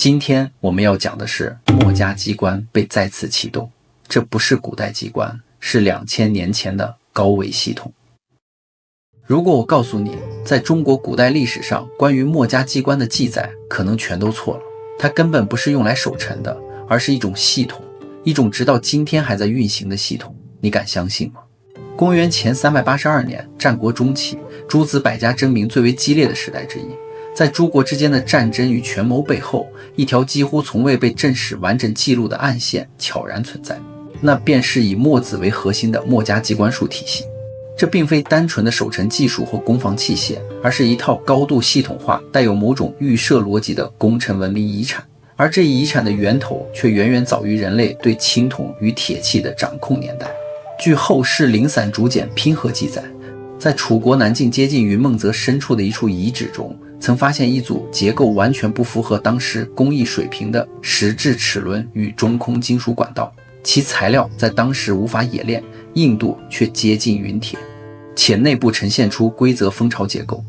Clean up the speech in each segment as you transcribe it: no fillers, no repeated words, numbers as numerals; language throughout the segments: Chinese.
今天我们要讲的是墨家机关被再次启动，这不是古代机关，是2000年前的高维系统。如果我告诉你，在中国古代历史上关于墨家机关的记载可能全都错了，它根本不是用来守城的，而是一种系统，一种直到今天还在运行的系统，你敢相信吗？公元前382年，战国中期，诸子百家争鸣最为激烈的时代之一。在诸国之间的战争与权谋背后，一条几乎从未被正史完整记录的暗线悄然存在，那便是以墨子为核心的墨家机关术体系。这并非单纯的守城技术或攻防器械，而是一套高度系统化、带有某种预设逻辑的工程文明遗产。而这一遗产的源头却远远早于人类对青铜与铁器的掌控年代。据后世零散竹简拼合记载，在楚国南境接近云梦泽深处的一处遗址中，曾发现一组结构完全不符合当时工艺水平的石质齿轮与中空金属管道，其材料在当时无法冶炼，硬度却接近云铁，且内部呈现出规则蜂巢结构。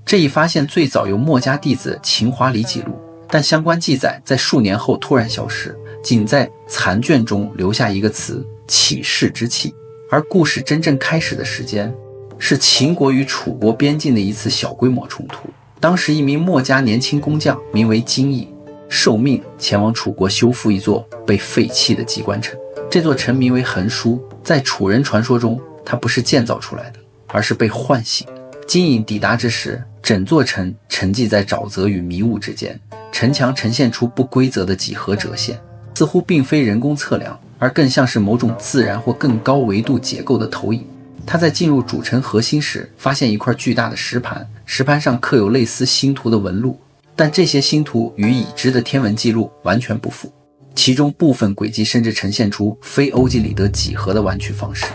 这一发现最早由墨家弟子秦华里记录，但相关记载在数年后突然消失，仅在残卷中留下一个词起士之器。而故事真正开始的时间是秦国与楚国边境的一次小规模冲突。当时一名墨家年轻工匠名为金毅，受命前往楚国修复一座被废弃的机关城。这座城名为横书，在楚人传说中，它不是建造出来的，而是被唤醒的。金毅抵达之时，整座城沉寂在沼泽与迷雾之间，城墙呈现出不规则的几何折线，似乎并非人工测量，而更像是某种自然或更高维度结构的投影。他在进入主城核心时，发现一块巨大的石盘，石盘上刻有类似星图的纹路，但这些星图与已知的天文记录完全不符，其中部分轨迹甚至呈现出非欧几里得几何的弯曲方式。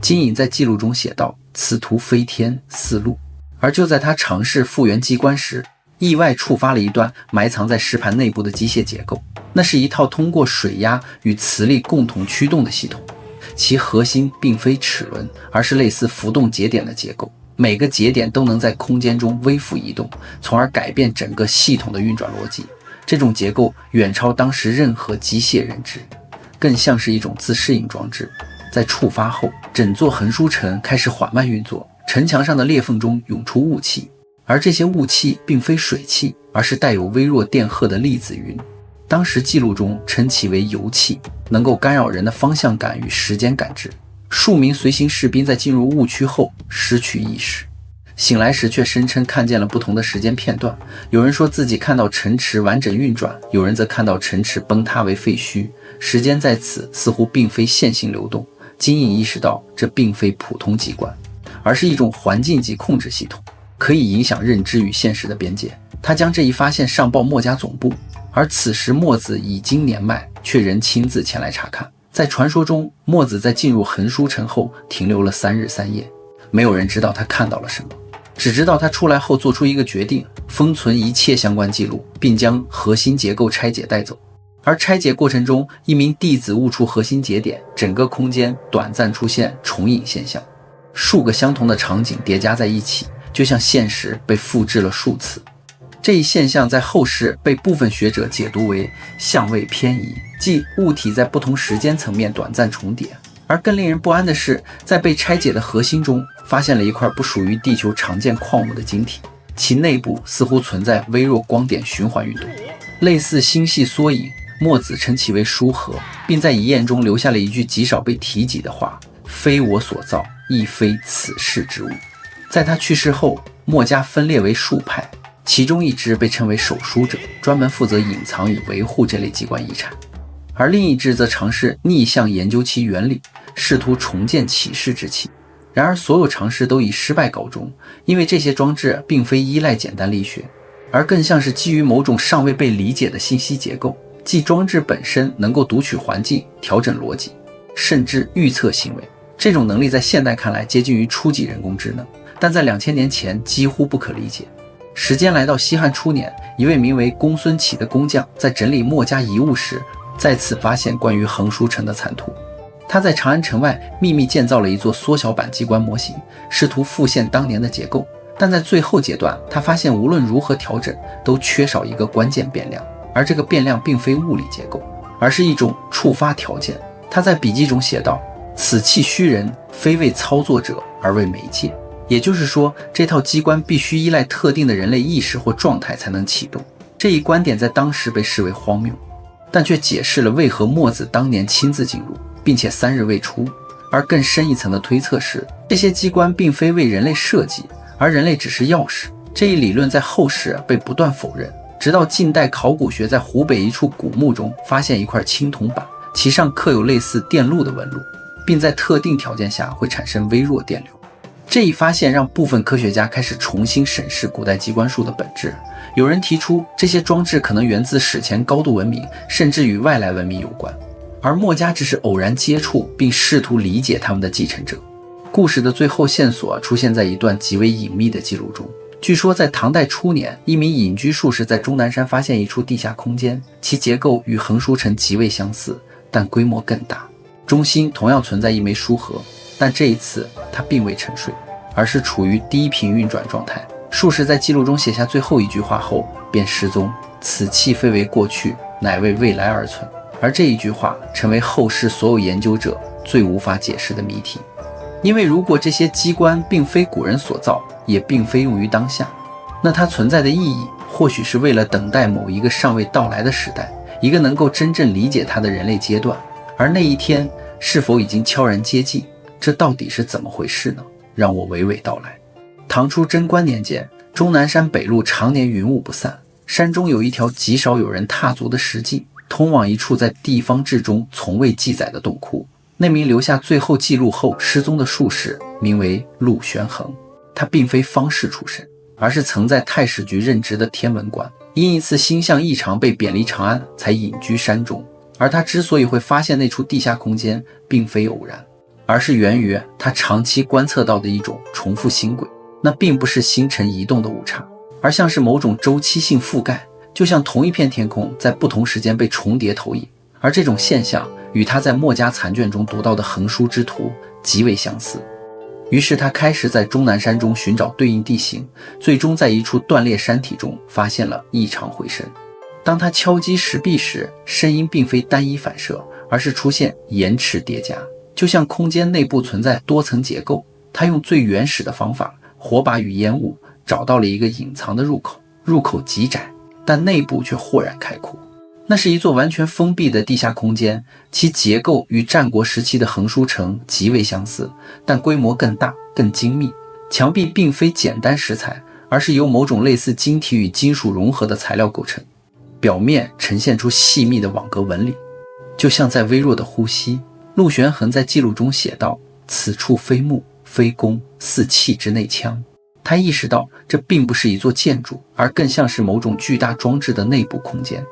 金隐在记录中写道：此图飞天似路。而就在他尝试复原机关时，意外触发了一段埋藏在石盘内部的机械结构，那是一套通过水压与磁力共同驱动的系统。其核心并非齿轮，而是类似浮动节点的结构，每个节点都能在空间中微幅移动，从而改变整个系统的运转逻辑。这种结构远超当时任何机械认知，更像是一种自适应装置。在触发后，整座横书城开始缓慢运作，城墙上的裂缝中涌出雾气，而这些雾气并非水汽，而是带有微弱电荷的粒子云。当时记录中称其为油气，能够干扰人的方向感与时间感知。数名随行士兵在进入误区后失去意识，醒来时却声称看见了不同的时间片段。有人说自己看到城池完整运转，有人则看到城池崩塌为废墟。时间在此似乎并非线性流动。金隐意识到这并非普通机关，而是一种环境级控制系统，可以影响认知与现实的边界。他将这一发现上报墨家总部，而此时墨子已经年迈，却仍亲自前来查看。在传说中，墨子在进入横书城后停留了3日3夜，没有人知道他看到了什么，只知道他出来后做出一个决定，封存一切相关记录，并将核心结构拆解带走。而拆解过程中，一名弟子误触核心节点，整个空间短暂出现重影现象，数个相同的场景叠加在一起，就像现实被复制了数次。这一现象在后世被部分学者解读为相位偏移，即物体在不同时间层面短暂重叠。而更令人不安的是，在被拆解的核心中发现了一块不属于地球常见矿物的晶体，其内部似乎存在微弱光点循环运动，类似星系缩影。墨子称其为书核，并在遗言中留下了一句极少被提及的话：非我所造，亦非此世之物。在他去世后，墨家分裂为数派，其中一支被称为守书者，专门负责隐藏与维护这类机关遗产，而另一支则尝试逆向研究其原理，试图重建起士之器。然而所有尝试都以失败告终，因为这些装置并非依赖简单力学，而更像是基于某种尚未被理解的信息结构，即装置本身能够读取环境、调整逻辑，甚至预测行为。这种能力在现代看来接近于初级人工智能，但在2000年前几乎不可理解。时间来到西汉初年，一位名为公孙启的工匠在整理墨家遗物时，再次发现关于横书城的残图。他在长安城外秘密建造了一座缩小版机关模型，试图复现当年的结构，但在最后阶段，他发现无论如何调整，都缺少一个关键变量。而这个变量并非物理结构，而是一种触发条件。他在笔记中写道：此气虚人，非为操作者，而为媒介。也就是说，这套机关必须依赖特定的人类意识或状态才能启动。这一观点在当时被视为荒谬，但却解释了为何墨子当年亲自进入，并且3日未出。而更深一层的推测是，这些机关并非为人类设计，而人类只是钥匙。这一理论在后世被不断否认，直到近代考古学在湖北一处古墓中发现一块青铜板，其上刻有类似电路的纹路，并在特定条件下会产生微弱电流。这一发现让部分科学家开始重新审视古代机关术的本质。有人提出，这些装置可能源自史前高度文明，甚至与外来文明有关，而墨家只是偶然接触并试图理解他们的继承者。故事的最后线索出现在一段极为隐秘的记录中。据说在唐代初年，一名隐居术士在终南山发现一处地下空间，其结构与横书城极为相似，但规模更大。中心同样存在一枚书盒，但这一次它并未沉睡，而是处于低频运转状态。术士在记录中写下最后一句话后便失踪，此气非为过去，乃为未来而存。而这一句话成为后世所有研究者最无法解释的谜题。因为如果这些机关并非古人所造，也并非用于当下，那它存在的意义或许是为了等待某一个尚未到来的时代，一个能够真正理解它的人类阶段。而那一天是否已经悄然接近，这到底是怎么回事呢？让我娓娓道来。唐初贞观年间，终南山北麓常年云雾不散，山中有一条极少有人踏足的石径，通往一处在地方志中从未记载的洞窟。那名留下最后记录后失踪的术士名为陆玄衡，他并非方士出身，而是曾在太史局任职的天文官，因一次星象异常被贬离长安，才隐居山中。而他之所以会发现那处地下空间，并非偶然，而是源于他长期观测到的一种重复星轨。那并不是星辰移动的误差，而像是某种周期性覆盖，就像同一片天空在不同时间被重叠投影。而这种现象与他在墨家残卷中读到的横书之图极为相似。于是他开始在终南山中寻找对应地形，最终在一处断裂山体中发现了异常回声。当他敲击石壁时，声音并非单一反射，而是出现延迟叠加，就像空间内部存在多层结构。他用最原始的方法，火把与烟雾，找到了一个隐藏的入口，入口极窄，但内部却豁然开阔。那是一座完全封闭的地下空间，其结构与战国时期的横书城极为相似，但规模更大更精密。墙壁并非简单石材，而是由某种类似晶体与金属融合的材料构成，表面呈现出细密的网格纹理，就像在微弱的呼吸。陆玄衡在记录中写道：此处非墓非宫，似气之内腔。他意识到这并不是一座建筑，而更像是某种巨大装置的内部空间。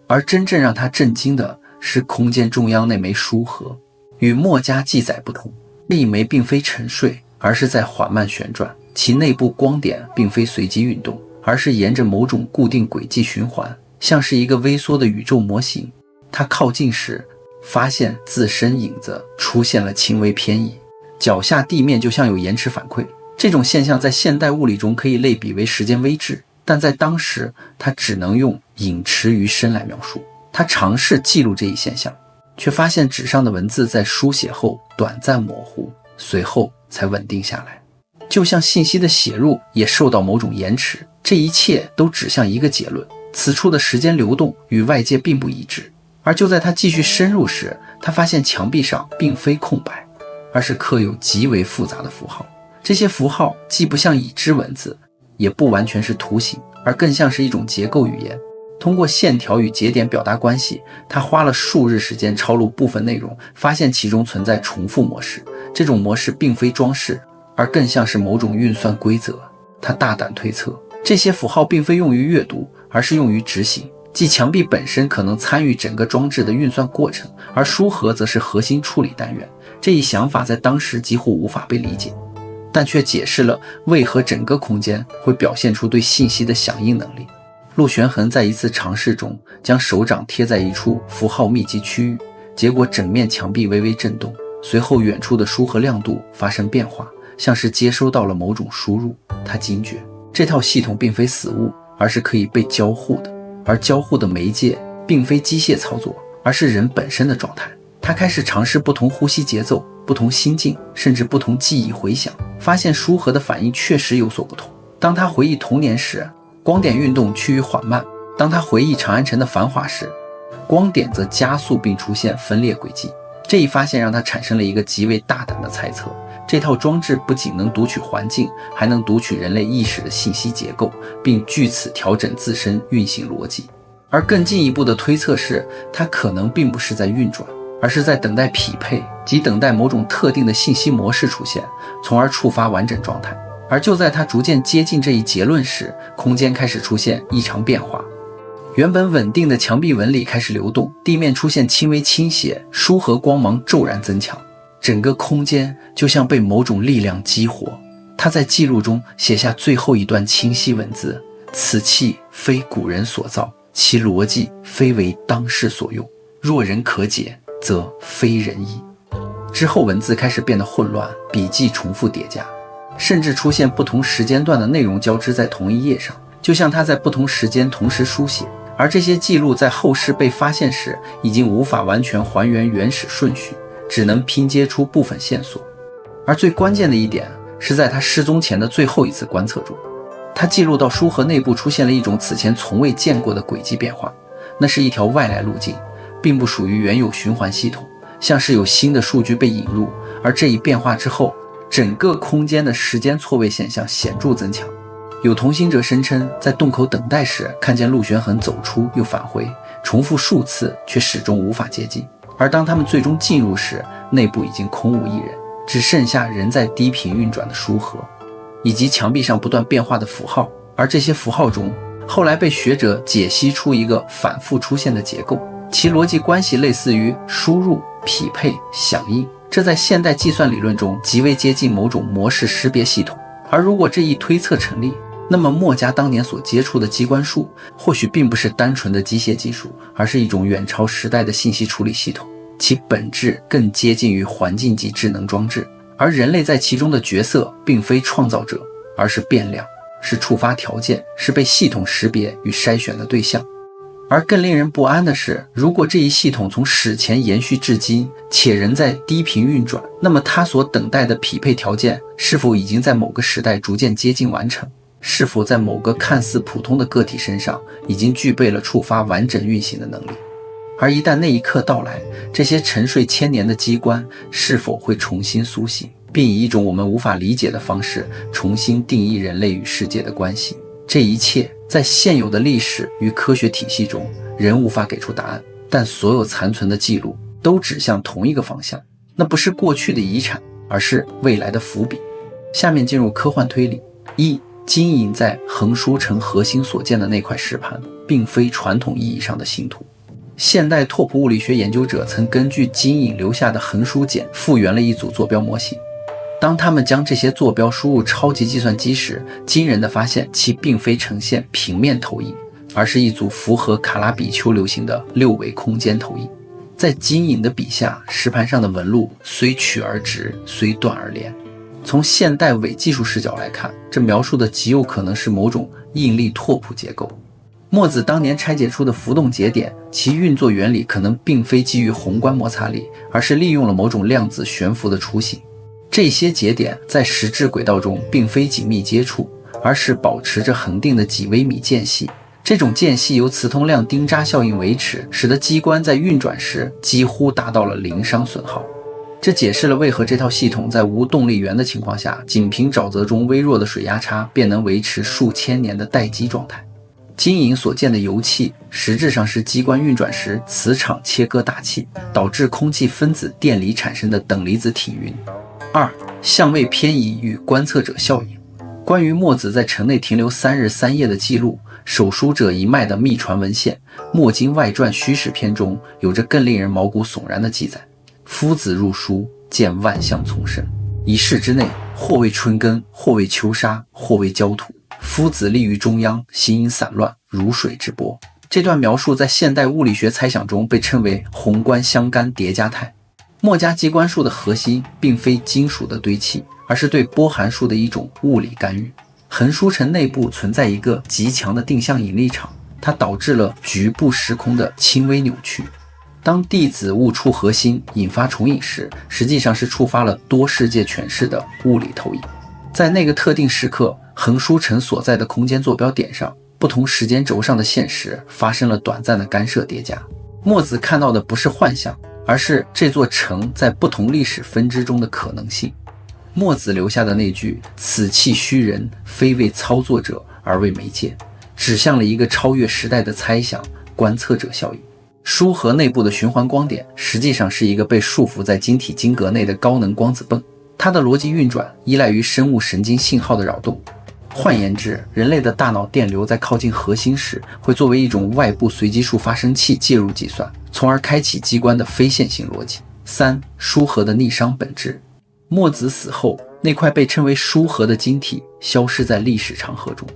而真正让他震惊的是空间中央那枚书盒。与墨家记载不同，这一枚并非沉睡，而是在缓慢旋转，其内部光点并非随机运动，而是沿着某种固定轨迹循环，像是一个微缩的宇宙模型。他靠近时，发现自身影子出现了轻微偏移，脚下地面就像有延迟反馈。这种现象在现代物理中可以类比为时间微滞，但在当时他只能用影迟于声来描述。他尝试记录这一现象，却发现纸上的文字在书写后短暂模糊，随后才稳定下来，就像信息的写入也受到某种延迟。这一切都指向一个结论：此处的时间流动与外界并不一致。而就在他继续深入时，他发现墙壁上并非空白，而是刻有极为复杂的符号。这些符号既不像已知文字，也不完全是图形，而更像是一种结构语言。通过线条与节点表达关系，他花了数日时间抄录部分内容，发现其中存在重复模式。这种模式并非装饰，而更像是某种运算规则。他大胆推测，这些符号并非用于阅读，而是用于执行，即墙壁本身可能参与整个装置的运算过程，而书盒则是核心处理单元。这一想法在当时几乎无法被理解，但却解释了为何整个空间会表现出对信息的响应能力。陆玄衡在一次尝试中将手掌贴在一处符号密集区域，结果整面墙壁微微震动，随后远处的书盒亮度发生变化，像是接收到了某种输入。他惊觉这套系统并非死物，而是可以被交互的。而交互的媒介并非机械操作，而是人本身的状态。他开始尝试不同呼吸节奏、不同心境，甚至不同记忆回响，发现书和的反应确实有所不同。当他回忆童年时，光点运动趋于缓慢；当他回忆长安城的繁华时，光点则加速并出现分裂轨迹。这一发现让他产生了一个极为大胆的猜测：这套装置不仅能读取环境，还能读取人类意识的信息结构，并据此调整自身运行逻辑。而更进一步的推测是，它可能并不是在运转，而是在等待匹配，即等待某种特定的信息模式出现，从而触发完整状态。而就在他逐渐接近这一结论时，空间开始出现异常变化。原本稳定的墙壁纹理开始流动，地面出现轻微倾斜，书和光芒骤然增强，整个空间就像被某种力量激活。他在记录中写下最后一段清晰文字：此器非古人所造，其逻辑非为当世所用，若人可解，则非人意。之后文字开始变得混乱，笔记重复叠加，甚至出现不同时间段的内容交织在同一页上，就像他在不同时间同时书写。而这些记录在后世被发现时，已经无法完全还原原始顺序，只能拼接出部分线索。而最关键的一点是在他失踪前的最后一次观测中，他记录到书盒内部出现了一种此前从未见过的轨迹变化，那是一条外来路径，并不属于原有循环系统，像是有新的数据被引入。而这一变化之后，整个空间的时间错位现象显著增强。有同行者声称，在洞口等待时看见陆玄衡走出又返回，重复数次却始终无法接近。而当他们最终进入时，内部已经空无一人，只剩下仍在低频运转的书盒，以及墙壁上不断变化的符号。而这些符号中，后来被学者解析出一个反复出现的结构，其逻辑关系类似于输入、匹配、响应，这在现代计算理论中极为接近某种模式识别系统。而如果这一推测成立，那么墨家当年所接触的机关术或许并不是单纯的机械技术，而是一种远超时代的信息处理系统，其本质更接近于环境级智能装置。而人类在其中的角色并非创造者，而是变量，是触发条件，是被系统识别与筛选的对象。而更令人不安的是，如果这一系统从史前延续至今，且仍在低频运转，那么它所等待的匹配条件是否已经在某个时代逐渐接近完成？是否在某个看似普通的个体身上已经具备了触发完整运行的能力？而一旦那一刻到来，这些沉睡千年的机关是否会重新苏醒，并以一种我们无法理解的方式重新定义人类与世界的关系？这一切在现有的历史与科学体系中仍无法给出答案，但所有残存的记录都指向同一个方向，那不是过去的遗产，而是未来的伏笔。下面进入科幻推理。一、金银在横书城核心所见的那块石盘，并非传统意义上的星图。现代拓扑物理学研究者曾根据金银留下的横书简复原了一组坐标模型。当他们将这些坐标输入超级计算机时，惊人的发现其并非呈现平面投影，而是一组符合卡拉比丘流行的六维空间投影。在金银的笔下，石盘上的纹路虽曲而直，虽断而连。从现代伪技术视角来看，这描述的极有可能是某种应力拓扑结构。墨子当年拆解出的浮动节点，其运作原理可能并非基于宏观摩擦力，而是利用了某种量子悬浮的雏形。这些节点在实质轨道中并非紧密接触，而是保持着恒定的几微米间隙。这种间隙由磁通量丁扎效应维持，使得机关在运转时几乎达到了零伤损耗。这解释了为何这套系统在无动力源的情况下，仅凭沼泽中微弱的水压差便能维持数千年的待机状态。金银所见的油气实质上是机关运转时磁场切割大气，导致空气分子电离产生的等离子体云。二、相位偏移与观测者效应。关于墨子在城内停留3日3夜的记录，手书者一脉的秘传文献《墨经外传虚实篇》中有着更令人毛骨悚然的记载。夫子入书，见万象丛生，一室之内，或为春耕，或为秋沙，或为焦土。夫子立于中央，形影散乱，如水之波。这段描述在现代物理学猜想中被称为宏观相干叠加态。墨家机关术的核心并非金属的堆砌，而是对波函数的一种物理干预。横书城内部存在一个极强的定向引力场，它导致了局部时空的轻微扭曲。当弟子误触核心引发重影时，实际上是触发了多世界诠释的物理投影。在那个特定时刻，横书城所在的空间坐标点上，不同时间轴上的现实发生了短暂的干涉叠加。墨子看到的不是幻象，而是这座城在不同历史分支中的可能性。墨子留下的那句“此气虚人，非为操作者而为媒介”，指向了一个超越时代的猜想——观测者效应。书核内部的循环光点实际上是一个被束缚在晶体晶格内的高能光子泵，它的逻辑运转依赖于生物神经信号的扰动。换言之，人类的大脑电流在靠近核心时，会作为一种外部随机数发生器介入计算，从而开启机关的非线性逻辑。3. 书核的逆熵本质。墨子死后，那块被称为书核的晶体消失在历史长河中。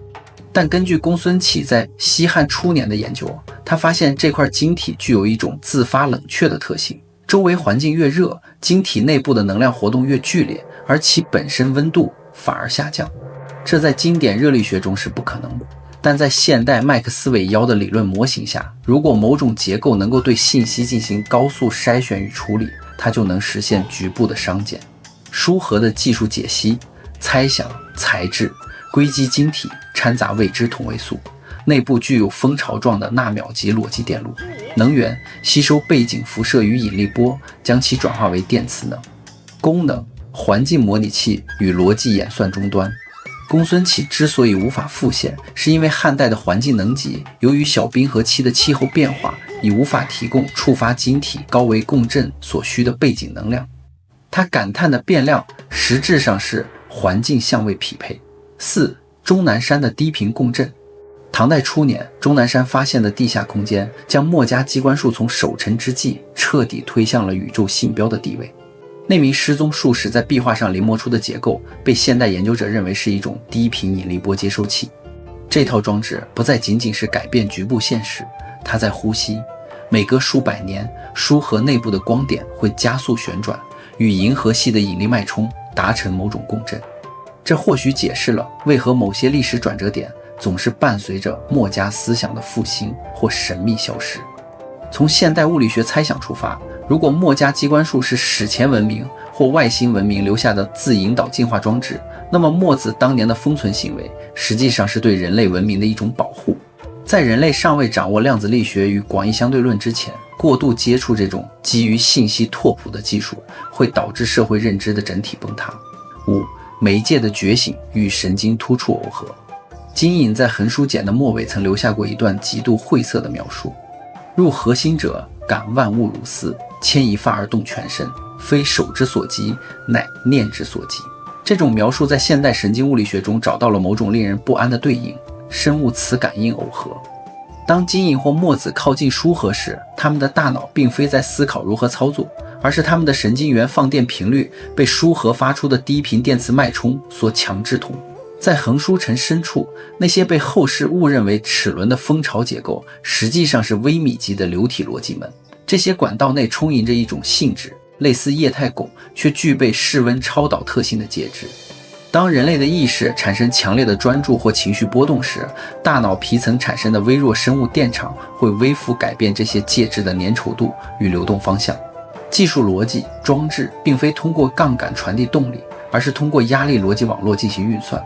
但根据公孙启在西汉初年的研究，他发现这块晶体具有一种自发冷却的特性，周围环境越热，晶体内部的能量活动越剧烈，而其本身温度反而下降。这在经典热力学中是不可能的，但在现代麦克斯韦腰的理论模型下，如果某种结构能够对信息进行高速筛选与处理，它就能实现局部的熵减。书核的技术解析、猜想、材质、硅基晶体掺杂未知同位素，内部具有蜂巢状的纳秒级逻辑电路，能源吸收背景辐射与引力波，将其转化为电磁能。功能环境模拟器与逻辑演算终端。公孙启之所以无法复现，是因为汉代的环境能级由于小冰河期的气候变化，已无法提供触发晶体高维共振所需的背景能量。他感叹的变量实质上是环境相位匹配。4. 终南山的低频共振。唐代初年，终南山发现的地下空间将墨家机关术从守成之际彻底推向了宇宙信标的地位。那名失踪术士在壁画上临摹出的结构，被现代研究者认为是一种低频引力波接收器。这套装置不再仅仅是改变局部现实，它在呼吸。每隔数百年，书核内部的光点会加速旋转，与银河系的引力脉冲达成某种共振。这或许解释了为何某些历史转折点总是伴随着墨家思想的复兴或神秘消失。从现代物理学猜想出发，如果墨家机关术是史前文明或外星文明留下的自引导进化装置，那么墨子当年的封存行为实际上是对人类文明的一种保护。在人类尚未掌握量子力学与广义相对论之前，过度接触这种基于信息拓扑的技术，会导致社会认知的整体崩塌。5. 媒介的觉醒与神经突触耦合。金隐在横书简的末尾曾留下过一段极度晦涩的描述：入核心者，感万物如斯，牵一发而动全身，非手之所及，乃念之所及。这种描述在现代神经物理学中找到了某种令人不安的对应：生物磁感应耦合。当金隐或墨子靠近书核时，他们的大脑并非在思考如何操作，而是他们的神经元放电频率被书核发出的低频电磁脉冲所强制同步。在横书城深处，那些被后世误认为齿轮的蜂巢结构，实际上是微米级的流体逻辑门。这些管道内充盈着一种性质类似液态汞，却具备室温超导特性的介质。当人类的意识产生强烈的专注或情绪波动时，大脑皮层产生的微弱生物电场会微幅改变这些介质的粘稠度与流动方向。技术逻辑装置并非通过杠杆传递动力，而是通过压力逻辑网络进行运算。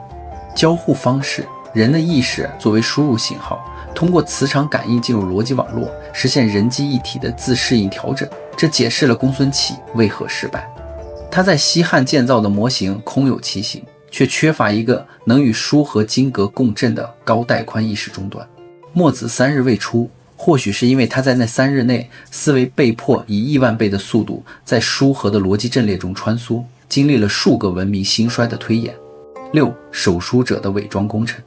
交互方式，人的意识作为输入信号，通过磁场感应进入逻辑网络，实现人机一体的自适应调整。这解释了公孙启为何失败。他在西汉建造的模型空有其形，却缺乏一个能与书核晶格共振的高带宽意识终端。墨子3日未出，或许是因为他在那3日内思维被迫以亿万倍的速度在书核的逻辑阵列中穿梭，经历了数个文明兴衰的推演。6. 手书者的伪装工程。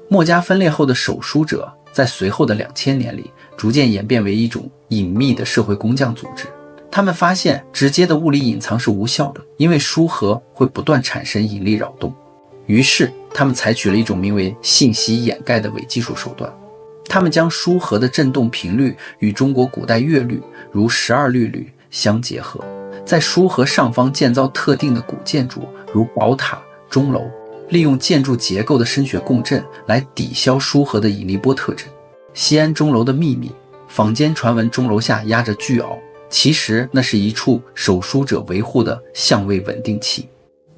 墨家分裂后的手书者在随后的2000年里逐渐演变为一种隐秘的社会工匠组织。他们发现直接的物理隐藏是无效的，因为书核会不断产生引力扰动。于是他们采取了一种名为信息掩盖的伪技术手段。他们将书核的振动频率与中国古代乐律如12律吕相结合，在书核上方建造特定的古建筑，如宝塔、钟楼，利用建筑结构的声学共振来抵消书核的引力波特征。西安钟楼的秘密，坊间传闻钟楼下压着巨鳌，其实那是一处守书者维护的相位稳定器。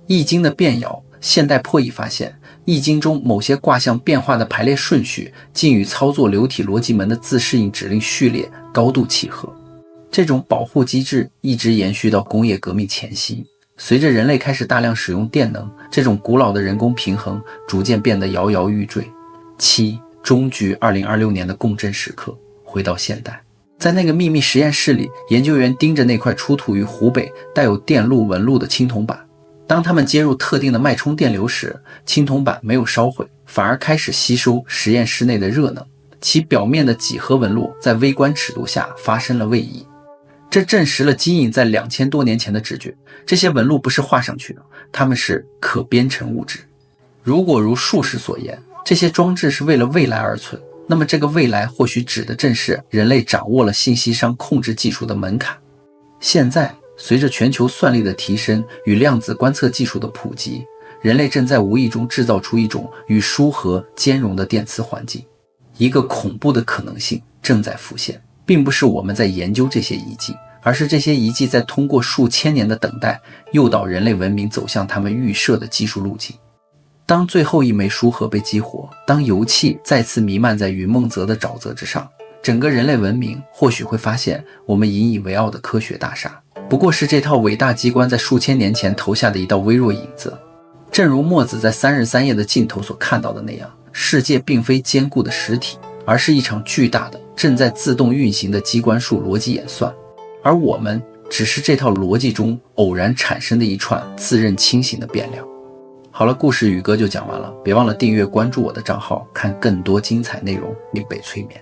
易经的变爻，现代破译发现，易经中某些卦象变化的排列顺序，竟与操作流体逻辑门的自适应指令序列高度契合。这种保护机制一直延续到工业革命前夕，随着人类开始大量使用电能，这种古老的人工平衡逐渐变得摇摇欲坠。7. 终局2026年的共振时刻，回到现代。在那个秘密实验室里，研究员盯着那块出土于湖北带有电路纹路的青铜板。当他们接入特定的脉冲电流时，青铜板没有烧毁，反而开始吸收实验室内的热能，其表面的几何纹路在微观尺度下发生了位移。这证实了基因在2000多年前的直觉，这些纹路不是画上去的，它们是可编程物质。如果如术士所言，这些装置是为了未来而存，那么这个未来或许指的正是人类掌握了信息商控制技术的门槛。现在，随着全球算力的提升与量子观测技术的普及，人类正在无意中制造出一种与书核兼容的电磁环境。一个恐怖的可能性正在浮现，并不是我们在研究这些遗迹，而是这些遗迹在通过数千年的等待，诱导人类文明走向他们预设的技术路径。当最后一枚书核被激活，当油气再次弥漫在云梦泽的沼泽之上，整个人类文明或许会发现，我们引以为傲的科学大厦不过是这套伟大机关在数千年前投下的一道微弱影子。正如墨子在3日3夜的尽头所看到的那样，世界并非坚固的实体，而是一场巨大的正在自动运行的机关术逻辑演算，而我们只是这套逻辑中偶然产生的一串自认清醒的变量。好了，故事宇哥就讲完了，别忘了订阅关注我的账号，看更多精彩内容，令被催眠。